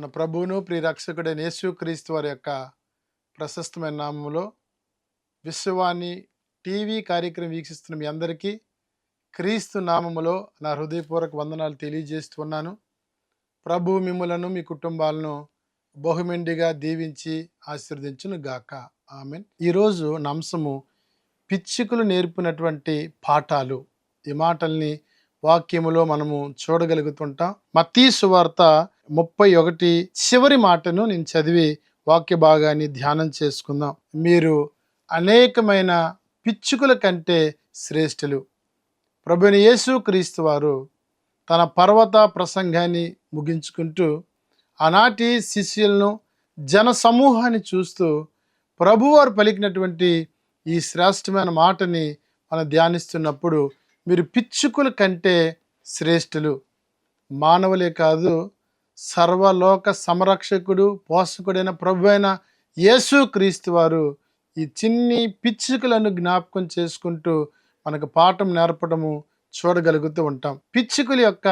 మన ప్రభువును ప్రియరక్షకుడైన యేసుక్రీస్తు వారి యొక్క ప్రశస్తమైన నామములో విశ్వవాణి టీవీ కార్యక్రమం వీక్షిస్తున్న మీ అందరికీ క్రీస్తు నామములో నా హృదయపూర్వక వందనాలు తెలియజేస్తున్నాను. ప్రభు మిమ్ములను మీ కుటుంబాలను బహుమెండిగా దీవించి ఆశీర్వదించును గాక. ఆమెన్. ఈరోజు నా అంశము పిచ్చుకలు నేర్పినటువంటి పాఠాలు. ఈ మాటల్ని వాక్యములో మనము చూడగలుగుతుంటాం. మత్తయి సువార్త 31 చివరి మాటను నేను చదివి వాక్య భాగాన్ని ధ్యానం చేసుకుందాం. మీరు అనేకమైన పిచ్చుకల కంటే శ్రేష్ఠులు. ప్రభువైన యేసుక్రీస్తు వారు తన పర్వత ప్రసంగాన్ని ముగించుకుంటూ ఆనాటి శిష్యులను జన సమూహాన్ని చూస్తూ ప్రభువారు పలికినటువంటి ఈ శ్రేష్టమైన మాటని మనం ధ్యానిస్తున్నప్పుడు మీరు పిచ్చుకల కంటే శ్రేష్ఠులు. మానవులే కాదు, సర్వలోక సంరక్షకుడు పోషకుడైన ప్రభు అయిన యేసుక్రీస్తు వారు ఈ చిన్ని పిచ్చుకలను జ్ఞాపకం చేసుకుంటూ మనకు పాఠం నేర్పడము చూడగలుగుతూ ఉంటాం. పిచ్చుకల యొక్క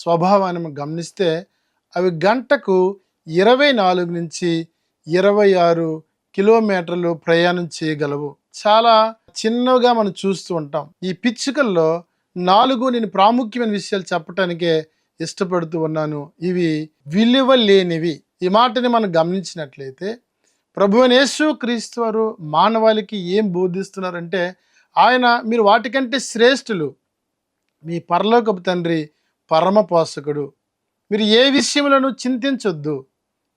స్వభావాన్ని గమనిస్తే అవి గంటకు 24 నుంచి 26 కిలోమీటర్లు ప్రయాణం చేయగలవు. చాలా చిన్నగా మనం చూస్తూ ఉంటాం. ఈ పిచ్చుకల్లో 4 నేను ప్రాముఖ్యమైన విషయాలు చెప్పటానికే ఇష్టపడుతూ ఉన్నాను. ఇవి విలువ లేనివి. ఈ మాటని మనం గమనించినట్లయితే ప్రభువైన యేసుక్రీస్తు వారు మానవాళికి ఏం బోధిస్తున్నారంటే, ఆయన మీరు వాటికంటే శ్రేష్ఠులు. మీ పరలోకపు తండ్రి పరమ పోషకుడు. మీరు ఏ విషయంలోనూ చింతించొద్దు,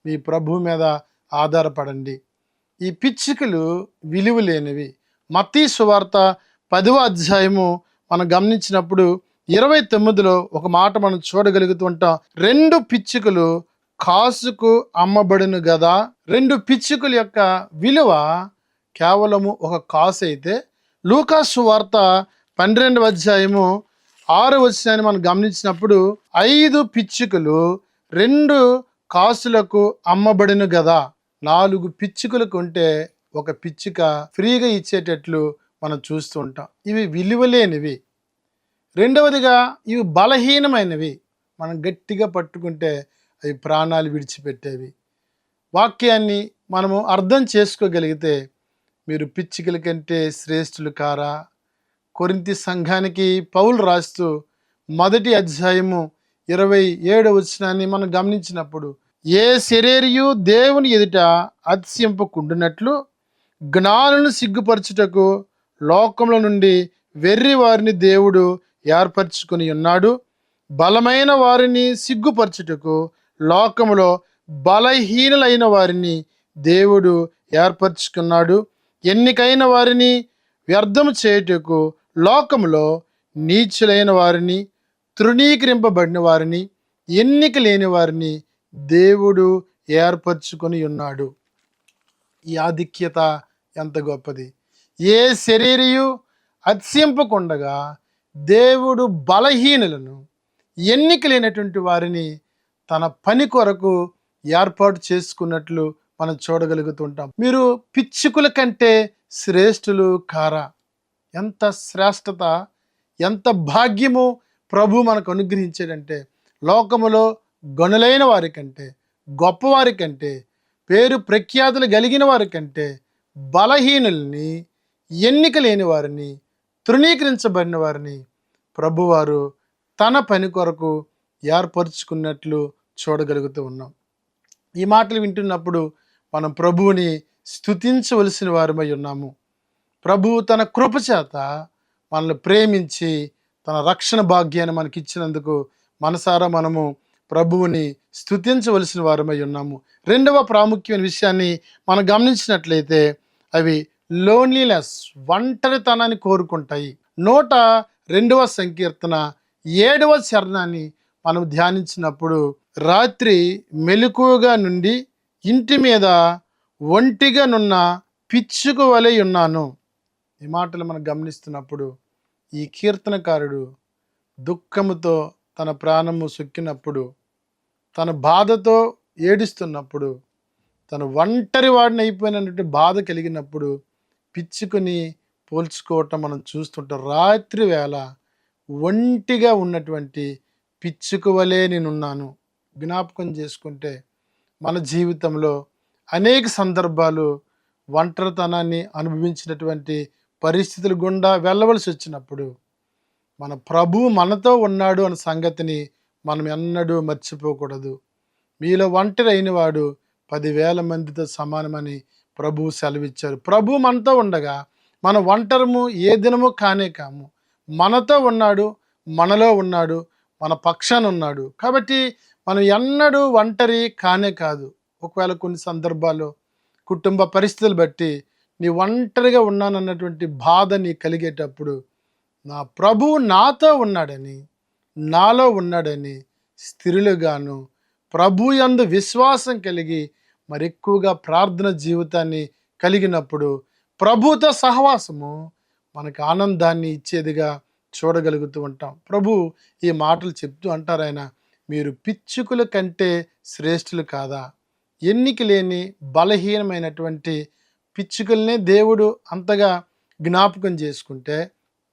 మీ ప్రభు మీద ఆధారపడండి. ఈ పిచ్చుకలు విలువ లేనివి. మత్తయి సువార్త 10వ అధ్యాయము మనం గమనించినప్పుడు 29లో ఒక మాట మనం చూడగలుగుతూ ఉంటాం. 2 పిచ్చుకలు కాసుకు అమ్మబడును గదా. 2 పిచ్చుకల యొక్క విలువ కేవలము ఒక కాసు అయితే, లూకా సువార్త 12వ అధ్యాయము 6వ వచనాన్ని మనం గమనించినప్పుడు 5 పిచ్చుకలు 2 కాసులకు అమ్మబడును గదా. 4 పిచ్చుకలు కొంటే ఒక పిచ్చుక ఫ్రీగా ఇచ్చేటట్లు మనం చూస్తూ ఉంటాం. ఇవి విలువలేనివి. రెండవదిగా ఇవి బలహీనమైనవి. మనం గట్టిగా పట్టుకుంటే అవి ప్రాణాలు విడిచిపెట్టేవి. వాక్యాన్ని మనము అర్థం చేసుకోగలిగితే మీరు పిచ్చుకల కంటే శ్రేష్ఠులు కారా. కొరింథీ సంఘానికి పౌలు రాస్తూ 1వ అధ్యాయము 27వ వచనాన్ని మనం గమనించినప్పుడు, ఏ శరీరియు దేవుని ఎదుట అతిశయింపకుండునట్లు జ్ఞానులను సిగ్గుపరచుటకు లోకముల నుండి వెర్రి వారిని దేవుడు ఏర్పరచుకొని ఉన్నాడు. బలమైన వారిని సిగ్గుపరచుటకు లోకములో బలహీనులైన వారిని దేవుడు ఏర్పరచుకున్నాడు. ఎన్నికైన వారిని వ్యర్థము చేయుటకు లోకములో నీచులైన వారిని, తృణీకరింపబడిన వారిని, ఎన్నిక లేని వారిని దేవుడు ఏర్పరచుకొని ఉన్నాడు. ఈ ఆధిక్యత ఎంత గొప్పది. ఏ శరీరియు అతిశయింపకుండగా దేవుడు బలహీనులను, ఎన్నిక లేనటువంటి వారిని తన పని కొరకు ఏర్పాటు చేసుకున్నట్లు మనం చూడగలుగుతుంటాం. మీరు పిచ్చుకల కంటే శ్రేష్ఠులు కారా. ఎంత శ్రేష్టత, ఎంత భాగ్యము ప్రభు మనకు అనుగ్రహించాడంటే, లోకములో గనులైన వారి కంటే, గొప్పవారి కంటే, పేరు ప్రఖ్యాతులు కలిగిన వారి కంటే బలహీనుల్ని, ఎన్నిక లేని వారిని, తృణీకరించబడిన వారిని ప్రభువారు తన పని కొరకు ఏర్పరచుకున్నట్లు చూడగలుగుతూ ఉన్నాం. ఈ మాటలు వింటున్నప్పుడు మనం ప్రభువుని స్తుతించవలసిన వారమై ఉన్నాము. ప్రభువు తన కృప చేత మనల్ని ప్రేమించి తన రక్షణ భాగ్యాన్ని మనకి ఇచ్చినందుకు మనసారా మనము ప్రభువుని స్తుతించవలసిన వారమై ఉన్నాము. రెండవ ప్రాముఖ్యమైన విషయాన్ని మనం గమనించినట్లయితే అవి లోన్లీనెస్, ఒంటరితనాన్ని కోరుకుంటాయి. 102వ సంకీర్తన 7వ చరణాన్ని మనం ధ్యానించినప్పుడు, రాత్రి మెలకువగా నుండి ఇంటి మీద ఒంటిగా నున్న పిచ్చుక వలె ఉన్నాను. ఈ మాటలు మనం గమనిస్తున్నప్పుడు ఈ కీర్తనకారుడు దుఃఖముతో తన ప్రాణము సొక్కినప్పుడు, తన బాధతో ఏడుస్తున్నప్పుడు, తను ఒంటరి వాడిని అయిపోయినటువంటి బాధ కలిగినప్పుడు పిచ్చుకొని పోల్చుకోవటం మనం చూస్తుంటాం. రాత్రి వేళ ఒంటిగా ఉన్నటువంటి పిచ్చుక వలె నేనున్నాను. జ్ఞాపకం చేసుకుంటే మన జీవితంలో అనేక సందర్భాలు ఒంటరితనాన్ని అనుభవించినటువంటి పరిస్థితులు గుండా వెళ్ళవలసి వచ్చినప్పుడు మన ప్రభువు మనతో ఉన్నాడు అన్న సంగతిని మనం ఎన్నడూ మర్చిపోకూడదు. మీలో ఒంటరి అయిన వాడు 10,000 మందితో సమానమని ప్రభువు సెలవిచ్చారు. ప్రభువు మనతో ఉండగా మన ఒంటరము ఏ దినము కానే కాము. మనతో ఉన్నాడు, మనలో ఉన్నాడు, మన పక్షాన ఉన్నాడు. కాబట్టి మనం ఎన్నడూ ఒంటరి కానే కాదు. ఒకవేళ కొన్ని సందర్భాల్లో కుటుంబ పరిస్థితులు బట్టి నీ ఒంటరిగా ఉన్నానన్నటువంటి బాధ నీ కలిగేటప్పుడు నా ప్రభువు నాతో ఉన్నాడని, నాలో ఉన్నాడని స్థిరులుగాను ప్రభు యందు విశ్వాసం కలిగి మరెక్కువగా ప్రార్థన జీవితాన్ని కలిగినప్పుడు ప్రభుతో సహవాసము మనకు ఆనందాన్ని ఇచ్చేదిగా చూడగలుగుతూ ఉంటాం. ప్రభు ఈ మాటలు చెప్తూ అంటారు ఆయన, మీరు పిచ్చుకల కంటే శ్రేష్ఠులు కాదా? ఎన్నిక లేని బలహీనమైనటువంటి పిచ్చుకల్నే దేవుడు అంతగా జ్ఞాపకం చేసుకుంటే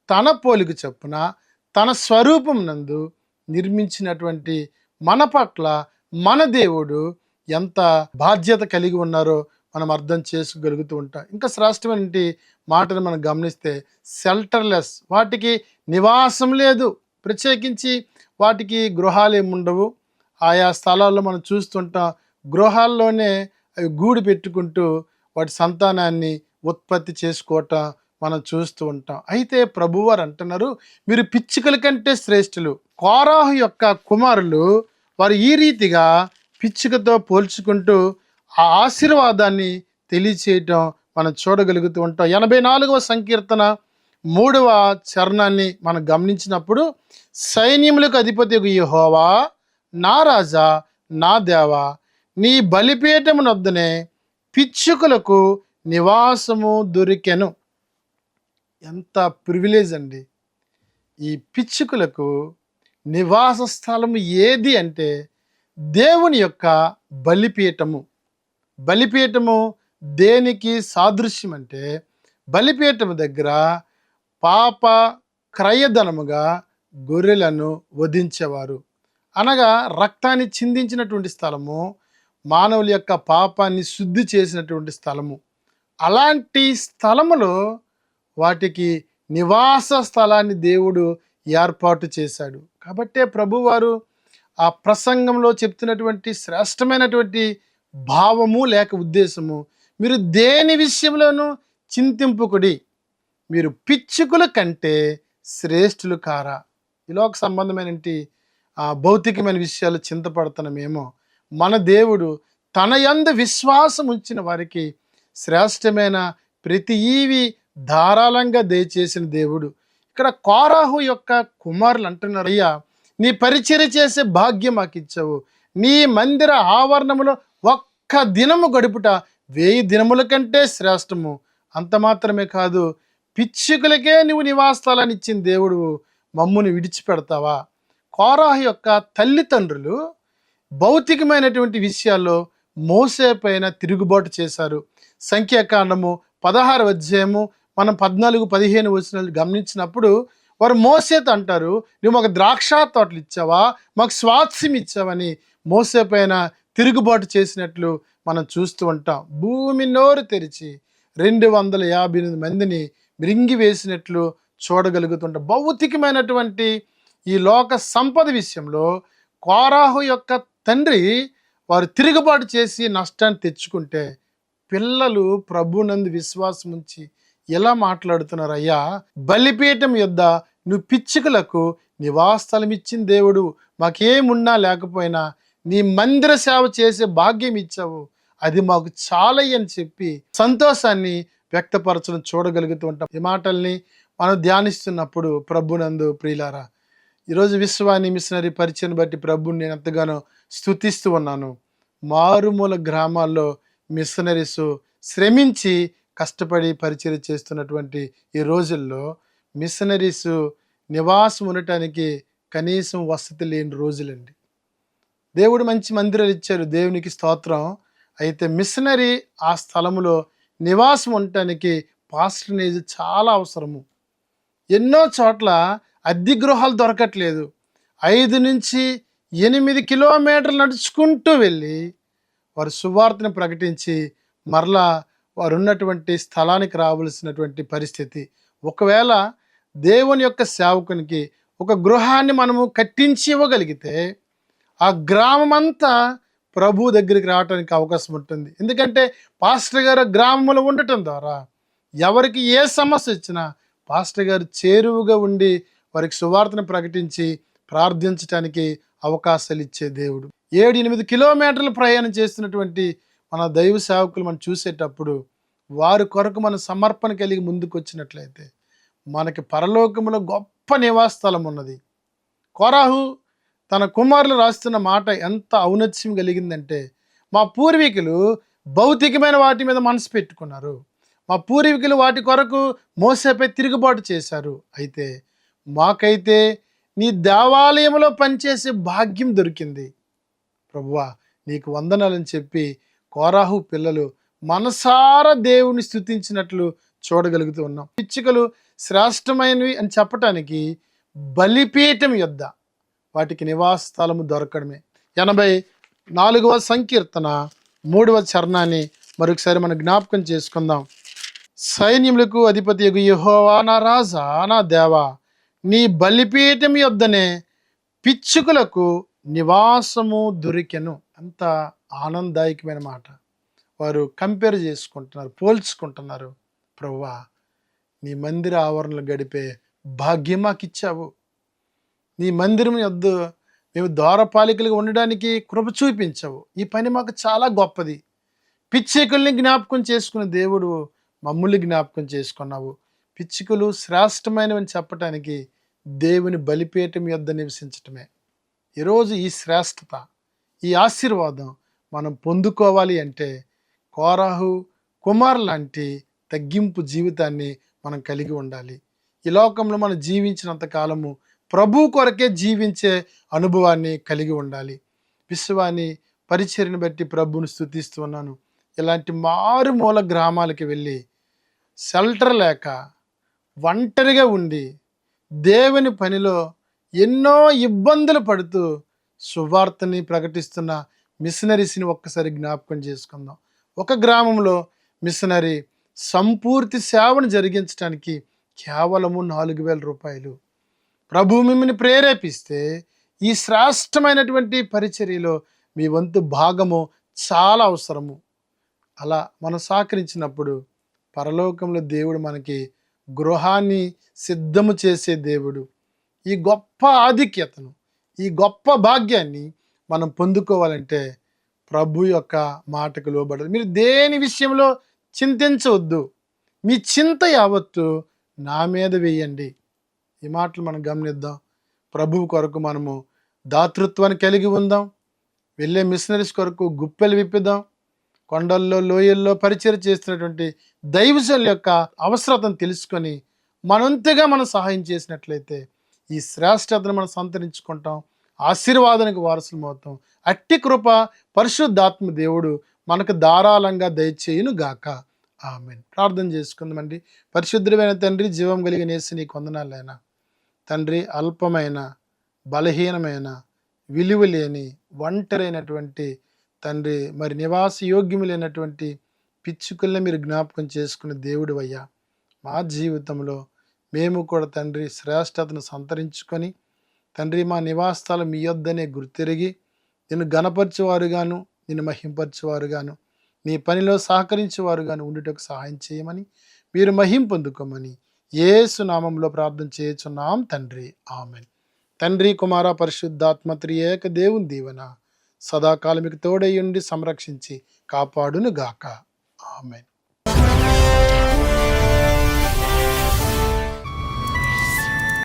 తన పోలిక చొప్పున తన స్వరూపం నందు నిర్మించినటువంటి మన పట్ల మన దేవుడు ఎంత బాధ్యత కలిగి ఉన్నారో మనం అర్థం చేసుకోగలుగుతూ ఉంటాం. ఇంకా శ్రేష్టమైన మాటను మనం గమనిస్తే షెల్టర్లెస్, వాటికి నివాసం లేదు. ప్రత్యేకించి వాటికి గృహాలు ఏమి ఉండవు. ఆయా స్థలాల్లో మనం చూస్తుంటాం, గృహాల్లోనే అవి గూడు పెట్టుకుంటూ వాటి సంతానాన్ని ఉత్పత్తి చేసుకోవటం మనం చూస్తూ ఉంటాం. అయితే ప్రభువారు అంటున్నారు, మీరు పిచ్చుకల కంటే శ్రేష్ఠులు. కోరాహు యొక్క కుమారులు వారు ఈ రీతిగా పిచ్చుకతో పోల్చుకుంటూ ఆ ఆశీర్వాదాన్ని తెలియచేయటం మనం చూడగలుగుతూ ఉంటాం. 84వ సంకీర్తన 3వ చరణాన్ని మనం గమనించినప్పుడు, సైన్యములకు అధిపతి యెహోవా, నా రాజా, నా దేవా, నీ బలిపీఠమునొద్దనే పిచ్చుకలకు నివాసము దొరికెను. ఎంత ప్రివిలేజ్ అండి! ఈ పిచ్చుకలకు నివాస స్థలము ఏది అంటే దేవుని యొక్క బలిపీఠము. బలిపీఠము దేనికి సాదృశ్యం అంటే, బలిపీఠము దగ్గర పాప క్రయధనముగా గొర్రెలను వధించేవారు. అనగా రక్తాన్ని చిందించినటువంటి స్థలము, మానవుల యొక్క పాపాన్ని శుద్ధి చేసినటువంటి స్థలము. అలాంటి స్థలములో వాటికి నివాస స్థలాన్ని దేవుడు ఏర్పాటు చేశాడు. కాబట్టే ప్రభువారు ఆ ప్రసంగంలో చెప్తున్నటువంటి శ్రేష్టమైనటువంటి భావము లేక ఉద్దేశము, మీరు దేని విషయంలోనూ చింతింపుకుడి, మీరు పిచ్చుకల కంటే శ్రేష్ఠులు కారా? ఇలోక సంబంధమైన భౌతికమైన విషయాలు చింతపడుతున్నామేమో, మన దేవుడు తన యందు విశ్వాసం ఉంచిన వారికి శ్రేష్టమైన ప్రతి ఈవి ధారాళంగా దయచేసిన దేవుడు. ఇక్కడ కోరాహు యొక్క కుమారులు అంటున్నారు, అయ్యా నీ పరిచర్య చేసే భాగ్యం మాకు ఇచ్చావు. నీ మందిర ఆవరణములో ఒక్క దినము గడుపుట 1000 దినముల కంటే శ్రేష్టము. అంత మాత్రమే కాదు, పిచ్చుకలకే నువ్వు నివాసాలను ఇచ్చిన దేవుడు మమ్ముని విడిచిపెడతావా? కోరాహు యొక్క తల్లిదండ్రులు భౌతికమైనటువంటి విషయాల్లో మోసే పైన తిరుగుబాటు చేశారు. సంఖ్యాకాండము 16వ అధ్యాయము మనం 14-15 వచనాలు గమనించినప్పుడు వారు మోసేతో అంటారు, నువ్వు మాకు ద్రాక్ష తోటలు ఇచ్చావా, మాకు స్వాస్థ్యం ఇచ్చావని మోసే పైన తిరుగుబాటు చేసినట్లు మనం చూస్తూ ఉంటాం. భూమి నోరు తెరిచి 258 మందిని మృంగి వేసినట్లు చూడగలుగుతుంటాం. భౌతికమైనటువంటి ఈ లోక సంపద విషయంలో కోరాహు యొక్క తండ్రి వారు తిరుగుబాటు చేసి నష్టాన్ని తెచ్చుకుంటే, పిల్లలు ప్రభునందు విశ్వాసం ఉంచి ఎలా మాట్లాడుతున్నారు, అయ్యా బలిపీఠం యొద్ద నువ్వు పిచ్చుకలకు నివాసస్థలం ఇచ్చిన దేవుడు, మాకేమున్నా లేకపోయినా నీ మందిర సేవ చేసే భాగ్యం ఇచ్చావు, అది మాకు చాలయ్యని చెప్పి సంతోషాన్ని వ్యక్తపరచడం చూడగలుగుతూ ఉంటాం. ఈ మాటల్ని మనం ధ్యానిస్తున్నప్పుడు ప్రభునందు ప్రియులారా, ఈరోజు విశ్వాని మిషనరీ పరిచయం బట్టి ప్రభుని నేను ఎంతగానో స్తుతిస్తూ ఉన్నాను. మారుమూల గ్రామాల్లో మిషనరీస్ శ్రమించి కష్టపడి పరిచయం చేస్తున్నటువంటి ఈ రోజుల్లో మిషనరీస్ నివాసం ఉండటానికి కనీసం వసతి లేని రోజులండి. దేవుడు మంచి మందిరాలు ఇచ్చారు, దేవునికి స్తోత్రం. అయితే మిషనరీ ఆ స్థలంలో నివాసం ఉండటానికి పాస్టర్నేజ్ చాలా అవసరము. ఎన్నో చోట్ల అద్దె గృహాలు దొరకట్లేదు. 5 నుంచి 8 కిలోమీటర్లు నడుచుకుంటూ వెళ్ళి వారు సువార్తను ప్రకటించి మరలా వారు ఉన్నటువంటి స్థలానికి రావలసినటువంటి పరిస్థితి. ఒకవేళ దేవుని యొక్క సేవకునికి ఒక గృహాన్ని మనము కట్టించి ఇవ్వగలిగితే ఆ గ్రామం అంతా ప్రభు దగ్గరికి రావడానికి అవకాశం ఉంటుంది. ఎందుకంటే పాస్టర్ గారు గ్రామంలో ఉండటం ద్వారా ఎవరికి ఏ సమస్య వచ్చినా పాస్టర్ గారు చేరువుగా ఉండి వారికి సువార్తను ప్రకటించి ప్రార్థించడానికి అవకాశాలు ఇచ్చే దేవుడు. 7-8 కిలోమీటర్లు ప్రయాణం చేస్తున్నటువంటి మన దైవ సేవకులు మనం చూసేటప్పుడు వారి కొరకు మన సమర్పణ కలిగి ముందుకు వచ్చినట్లయితే మనకి పరలోకములో గొప్ప నివాస స్థలం ఉన్నది. కోరాహు తన కుమారులు రాస్తున్న మాట ఎంత ఔన్నత్యం కలిగిందంటే, మా పూర్వీకులు భౌతికమైన వాటి మీద మనసు పెట్టుకున్నారు, మా పూర్వీకులు వాటి కొరకు మోసేపై తిరుగుబాటు చేశారు, అయితే మాకైతే నీ దేవాలయంలో పనిచేసే భాగ్యం దొరికింది. ప్రభువా నీకు వందనాలని చెప్పి కోరాహు పిల్లలు మనసారా దేవుని స్తుతించినట్లు చూడగలుగుతూ ఉన్నాం. పిచ్చుకలు శ్రేష్టమైనవి అని చెప్పటానికి బలిపీఠం యొద్ద వాటికి నివాస స్థలము దొరకడమే. 84వ సంకీర్తన 3వ చరణాన్ని మరొకసారి మనం జ్ఞాపకం చేసుకుందాం. సైన్యములకు అధిపతి యెహోవా నా రాజా నా దేవా, నీ బలిపీఠం యొద్దనే పిచ్చుకలకు నివాసము దొరికెను. అంత ఆనందదాయకమైన మాట. వారు కంపేర్ చేసుకుంటున్నారు, పోల్చుకుంటున్నారు. ప్రభువా నీ మందిర ఆవరణలు గడిపే భాగ్యం మాకు ఇచ్చావు. నీ మందిరం యొద్ద మేము ద్వారపాలికలుగా ఉండడానికి కృప చూపించావు. ఈ పని మాకు చాలా గొప్పది. పిచ్చుకల్ని జ్ఞాపకం చేసుకున్న దేవుడు మమ్మల్ని జ్ఞాపకం చేసుకున్నావు. పిచ్చుకలు శ్రేష్టమైనవని చెప్పటానికి దేవుని బలిపీఠం యొద్ద నివసించటమే. ఈరోజు ఈ శ్రేష్టత, ఈ ఆశీర్వాదం మనం పొందుకోవాలి అంటే కోరాహు కుమార్ లాంటి తగ్గింపు జీవితాన్ని మనం కలిగి ఉండాలి. ఈ లోకంలో మనం జీవించినంత కాలము ప్రభు కొరకే జీవించే అనుభవాన్ని కలిగి ఉండాలి. విశ్వాన్ని పరిచర్ని బట్టి ప్రభువుని స్తుతిస్తూ ఉన్నాను. ఇలాంటి మారుమూల గ్రామాలకి వెళ్ళి షెల్టర్ లేక ఒంటరిగా ఉండి దేవుని పనిలో ఎన్నో ఇబ్బందులు పడుతూ సువార్తని ప్రకటిస్తున్న మిషనరీస్ని ఒక్కసారి జ్ఞాపకం చేసుకుందాం. ఒక గ్రామంలో మిషనరీ సంపూర్తి సేవను జరిగించడానికి కేవలము 4,000 రూపాయలు. ప్రభు మిమ్మల్ని ప్రేరేపిస్తే ఈ శ్రేష్టమైనటువంటి పరిచర్యలో మీ వంతు భాగము చాలా అవసరము. అలా మనం సహకరించినప్పుడు పరలోకంలో దేవుడు మనకి గృహాన్ని సిద్ధము చేసే దేవుడు. ఈ గొప్ప ఆధిక్యతను, ఈ గొప్ప భాగ్యాన్ని మనం పొందుకోవాలంటే ప్రభు యొక్క మాటకు లోబడాలి. మీరు దేని విషయంలో చింతించవద్దు, మీ చింత యావత్తు నా మీద వేయండి. ఈ మాటలు మనం గమనిద్దాం. ప్రభువు కొరకు మనము దాతృత్వాన్ని కలిగి ఉందాం. వెళ్ళే మిషనరీస్ కొరకు గుప్పెలు విప్పిద్దాం. కొండల్లో లోయల్లో పరిచయం చేస్తున్నటువంటి దైవజనుల యొక్క అవసరతను తెలుసుకొని మనంతగా మనం సహాయం చేసినట్లయితే ఈ శ్రేష్టతను మనం సంతరించుకుంటాం, ఆశీర్వాదానికి వారసులం అవుతాం. అట్టి కృప పరిశుద్ధాత్మ దేవుడు మనకు ధారాళంగా దయచేయును గాక. ఆమేన్. ప్రార్థన చేసుకుందామండి. పరిశుద్ధమైన తండ్రి, జీవం కలిగిన యేసు నీకు వందనాలైనా తండ్రి. అల్పమైన, బలహీనమైన, విలువ లేని, ఒంటరైనటువంటి తండ్రి, మరి నివాస యోగ్యము లేనటువంటి పిచ్చుకల్ని మీరు జ్ఞాపకం చేసుకున్న దేవుడు అయ్యా. మా జీవితంలో మేము కూడా తండ్రి శ్రేష్టతను సంతరించుకొని తండ్రి మా నివాసాలు మీ యొద్దనే గుర్తిరిగి నిన్ను గణపరిచేవారుగాను, నిన్ను మహింపరిచేవారుగాను, నీ పనిలో సహకరించేవారుగాను ఉండుటకు సహాయం చేయమని, మీరు మహిం పొందుకోమని యేసు నామంలో ప్రార్థన చేయుచున్నాం తండ్రి. ఆమెన్. తండ్రి, కుమార, పరిశుద్ధాత్మ త్రియేక దేవుని దీవెన సదాకాలం మీకు తోడై ఉండి సంరక్షించి కాపాడును గాక. ఆమెన్.